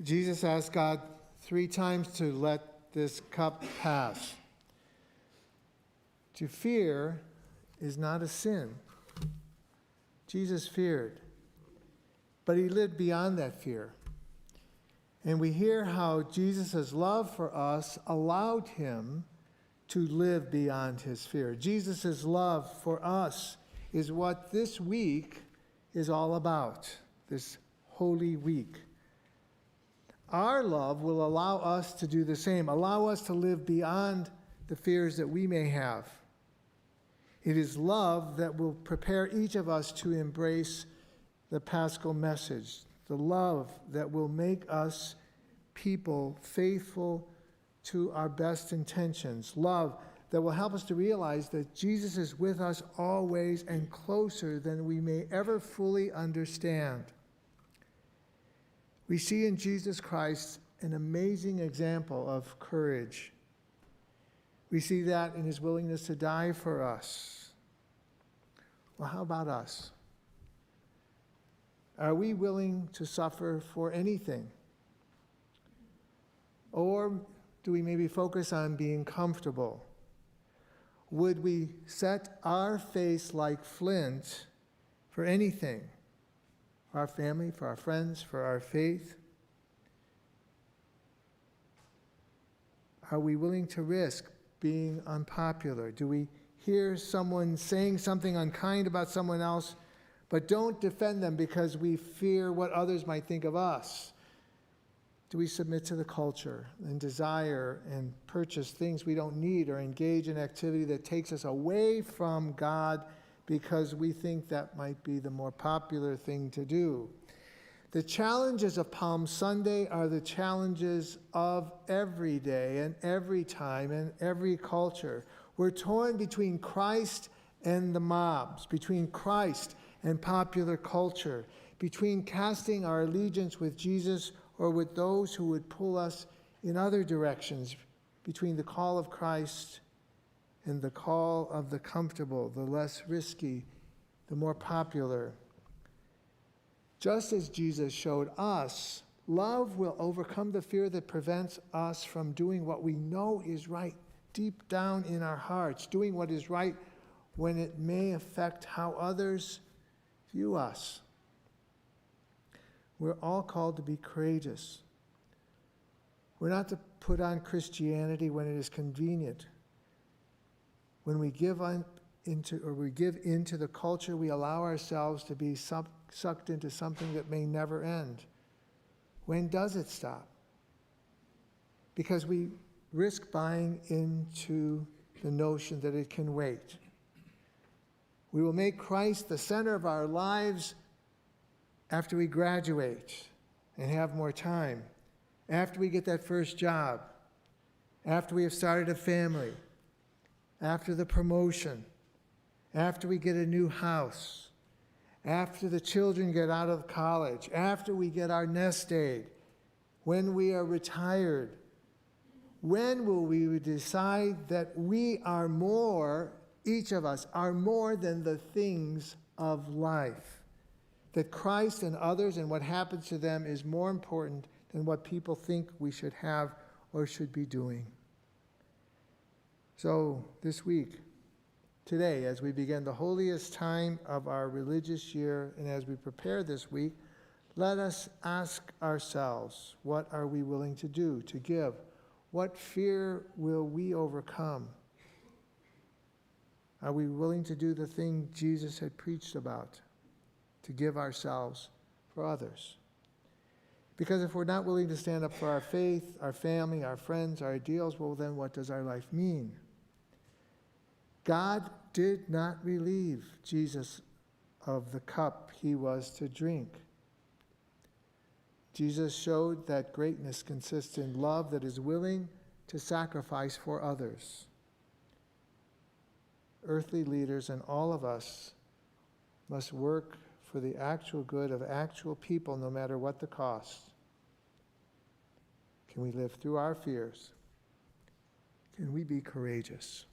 Jesus asked God 3 times to let this cup pass. To fear is not a sin. Jesus feared, but he lived beyond that fear. And we hear how Jesus' love for us allowed him to live beyond his fear. Jesus' love for us is what this week is all about, this Holy Week. Our love will allow us to do the same, allow us to live beyond the fears that we may have. It is love that will prepare each of us to embrace the Paschal message, the love that will make us people faithful to our best intentions, love that will help us to realize that Jesus is with us always and closer than we may ever fully understand. We see in Jesus Christ an amazing example of courage. We see that in his willingness to die for us. Well, how about us? Are we willing to suffer for anything? Or do we maybe focus on being comfortable? Would we set our face like flint for anything? For our family, for our friends, for our faith? Are we willing to risk being unpopular? Do we hear someone saying something unkind about someone else, but don't defend them because we fear what others might think of us? Do we submit to the culture and desire and purchase things we don't need, or engage in activity that takes us away from God because we think that might be the more popular thing to do? The challenges of Palm Sunday are the challenges of every day and every time and every culture. We're torn between Christ and the mobs, between Christ and popular culture, between casting our allegiance with Jesus or with those who would pull us in other directions, between the call of Christ and the call of the comfortable, the less risky, the more popular. Just as Jesus showed us, love will overcome the fear that prevents us from doing what we know is right deep down in our hearts, doing what is right when it may affect how others view us. We're all called to be courageous. We're not to put on Christianity when it is convenient. When we give into the culture, we allow ourselves to be sucked into something that may never end. When does it stop? Because we risk buying into the notion that it can wait. We will make Christ the center of our lives after we graduate and have more time, after we get that first job, after we have started a family, after the promotion, after we get a new house, after the children get out of college, after we get our nest egg, when we are retired. When will we decide that we are more, each of us, are more than the things of life? That Christ and others and what happens to them is more important than what people think we should have or should be doing. So this week, today, as we begin the holiest time of our religious year, and as we prepare this week, let us ask ourselves, what are we willing to do, to give? What fear will we overcome? Are we willing to do the thing Jesus had preached about, to give ourselves for others? Because if we're not willing to stand up for our faith, our family, our friends, our ideals, well, then what does our life mean? God did not relieve Jesus of the cup he was to drink. Jesus showed that greatness consists in love that is willing to sacrifice for others. Earthly leaders and all of us must work for the actual good of actual people, no matter what the cost. Can we live through our fears? Can we be courageous?